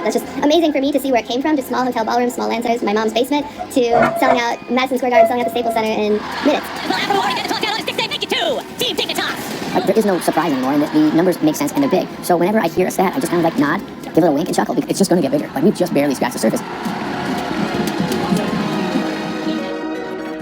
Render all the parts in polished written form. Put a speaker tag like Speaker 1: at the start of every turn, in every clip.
Speaker 1: That's just amazing for me to see where it came from, just small hotel ballrooms, small land centers, my mom's basement, to selling out Madison Square Garden, selling out the Staples Center in minutes.
Speaker 2: Team Dignitas! There is no surprise anymore, and the numbers make sense and they're big. So whenever I hear a stat, I just kind of like nod, give it a wink and chuckle, because it's just going to get bigger. Like, we've just barely scratched the surface.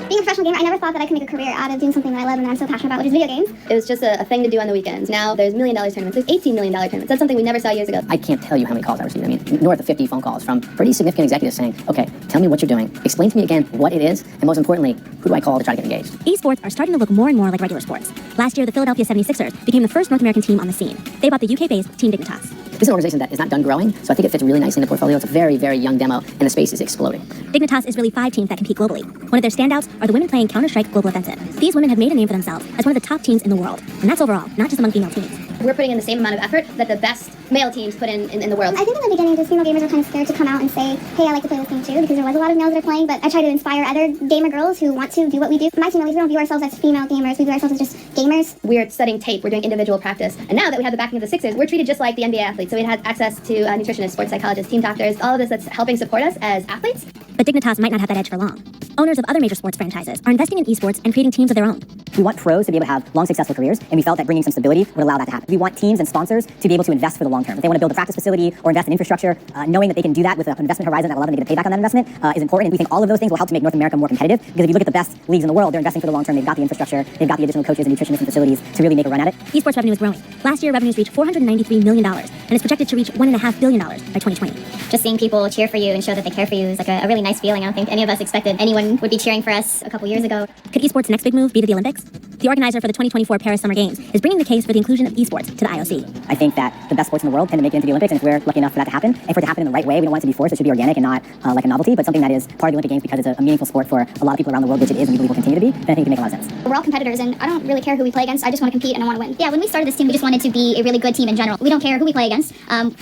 Speaker 1: Being a professional gamer, I never thought that I could make a career out of doing something that I love and that I'm so passionate about, which is video games. It was just a thing to do on the weekends. Now there's $1 million tournaments, there's $18 million tournaments. That's something we never saw years ago.
Speaker 2: I can't tell you how many calls I received. I mean, north of 50 phone calls from pretty significant executives saying, okay, tell me what you're doing, explain to me again what it is, and most importantly, who do I call to try to get engaged?
Speaker 3: Esports are starting to look more and more like regular sports. Last year, the Philadelphia 76ers became the first North American team on the scene. They bought the UK-based Team Dignitas.
Speaker 2: This is an organization that is not done growing, so I think it fits really nicely in the portfolio. It's a very, very young demo, and the space is exploding.
Speaker 3: Dignitas is really 5 teams that compete globally. One of their standouts are the women playing Counter-Strike Global Offensive. These women have made a name for themselves as one of the top teams in the world, and that's overall, not just among female teams.
Speaker 1: We're putting in the same amount of effort that the best male teams put in the world. I think in the beginning, just female gamers were kind of scared to come out and say, hey, I like to play this game too, because there was a lot of males that are playing, but I try to inspire other gamer girls who want to do what we do. My team, at least, we don't view ourselves as female gamers, we view ourselves as just gamers. We're studying tape, we're doing individual practice, and now that we have the backing of the Sixers, we're treated just like the NBA athletes, so we had access to nutritionists, sports psychologists, team doctors, all of this that's helping support us as athletes.
Speaker 3: But Dignitas might not have that edge for long. Owners of other major sports franchises are investing in esports and creating teams of their own.
Speaker 2: We want pros to be able to have long, successful careers, and we felt that bringing some stability would allow that to happen. We want teams and sponsors to be able to invest for the long term. If they want to build a practice facility or invest in infrastructure, knowing that they can do that with an investment horizon that will allow them to get a payback on that investment is important, and we think all of those things will help to make North America more competitive, because if you look at the best leagues in the world, they're investing for the long term. They've got the infrastructure, they've got the additional coaches and nutritionists and facilities to really make a run at it.
Speaker 3: Esports revenue is growing. Last year, revenues reached $493 million, and is projected to reach $1.5 billion by 2020.
Speaker 1: Just seeing people cheer for you and show that they care for you is like a really nice feeling. I don't think any of us expected anyone would be cheering for us a couple years ago.
Speaker 3: Could esports' next big move be to the Olympics? The organizer for the 2024 Paris Summer Games is bringing the case for the inclusion of esports to the IOC.
Speaker 2: I think that the best sports in the world tend to make it into the Olympics, and if we're lucky enough for that to happen, and for it to happen in the right way, we don't want it to be forced, it should be organic and not like a novelty, but something that is part of the Olympic Games because it's a meaningful sport for a lot of people around the world, which it is and we believe will continue to be, then I think it can make a lot of sense.
Speaker 1: We're all competitors, and I don't really care who we play against. I just want to compete and I want to win. Yeah, when we started this team, we just wanted to be a really good team in general. We don't care who we play against.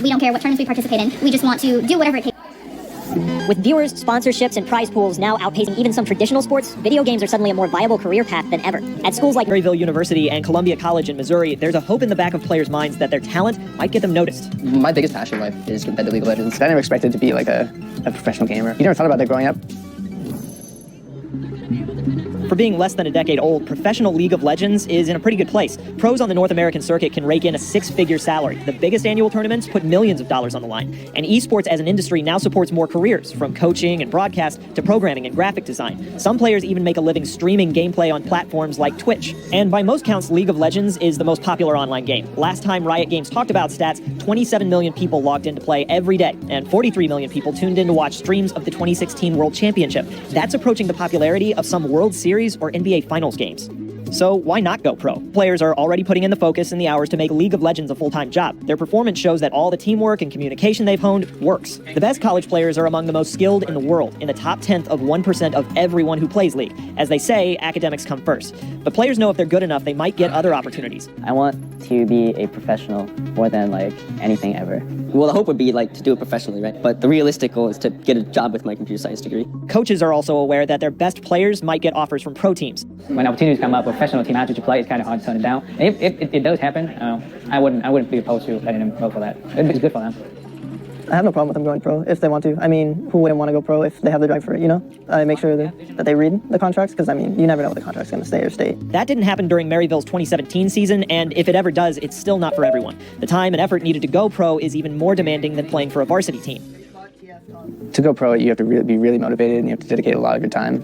Speaker 1: We don't care what tournaments we participate in. We just want to do whatever it takes.
Speaker 4: With viewers, sponsorships, and prize pools now outpacing even some traditional sports, video games are suddenly a more viable career path than ever. At schools like
Speaker 5: Maryville University and Columbia College in Missouri, there's a hope in the back of players' minds that their talent might get them noticed.
Speaker 6: My biggest passion in life is competitive League of Legends.
Speaker 7: I never expected to be like a professional gamer. You never thought about that growing up?
Speaker 5: For being less than a decade old, professional League of Legends is in a pretty good place. Pros on the North American circuit can rake in a 6-figure salary. The biggest annual tournaments put millions of dollars on the line. And esports as an industry now supports more careers, from coaching and broadcast to programming and graphic design. Some players even make a living streaming gameplay on platforms like Twitch. And by most counts, League of Legends is the most popular online game. Last time Riot Games talked about stats, 27 million people logged in to play every day, and 43 million people tuned in to watch streams of the 2016 World Championship. That's approaching the popularity of some World Series or NBA Finals games. So why not go pro? Players are already putting in the focus and the hours to make League of Legends a full-time job. Their performance shows that all the teamwork and communication they've honed works. The best college players are among the most skilled in the world, in the top 10th of 1% of everyone who plays League. As they say, academics come first. But players know if they're good enough, they might get other opportunities.
Speaker 8: I want to be a professional more than like anything ever.
Speaker 6: Well, the hope would be like to do it professionally, right? But the realistic goal is to get a job with my computer science degree.
Speaker 5: Coaches are also aware that their best players might get offers from pro teams.
Speaker 9: When opportunities come up, a professional team after you play, it's kind of hard to turn it down. And if it does happen, I wouldn't be opposed to letting them go for that. It's good for them.
Speaker 7: I have no problem with them going pro if they want to. I mean, who wouldn't want to go pro if they have the drive for it, you know? I make sure that they read the contracts, because, I mean, you never know if the contract's going to stay or stay.
Speaker 5: That didn't happen during Maryville's 2017 season, and if it ever does, it's still not for everyone. The time and effort needed to go pro is even more demanding than playing for a varsity team.
Speaker 7: To go pro, you have to be really motivated, and you have to dedicate a lot of your time.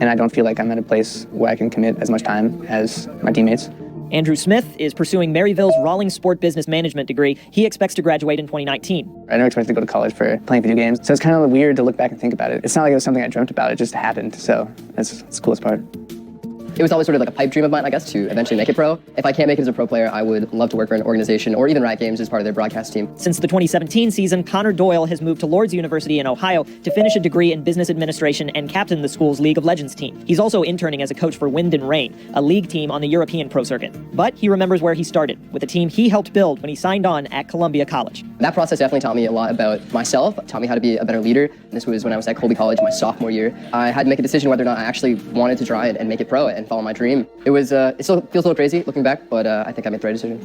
Speaker 7: And I don't feel like I'm at a place where I can commit as much time as my teammates.
Speaker 5: Andrew Smith is pursuing Maryville's Rawlings Sport Business Management degree. He expects to graduate in 2019.
Speaker 7: I never expected to go to college for playing video games, so it's kind of weird to look back and think about it. It's not like it was something I dreamt about, it just happened, so that's the coolest part.
Speaker 6: It was always sort of like a pipe dream of mine, I guess, to eventually make it pro. If I can't make it as a pro player, I would love to work for an organization or even Riot Games as part of their broadcast team.
Speaker 5: Since the 2017 season, Connor Doyle has moved to Lourdes University in Ohio to finish a degree in business administration and captain the school's League of Legends team. He's also interning as a coach for Wind and Rain, a league team on the European pro circuit. But he remembers where he started, with a team he helped build when he signed on at Columbia College.
Speaker 6: That process definitely taught me a lot about myself, taught me how to be a better leader. This was when I was at Colby College my sophomore year. I had to make a decision whether or not I actually wanted to try it and make it pro and follow my dream. It still feels a little crazy looking back, but I think I made the right decision.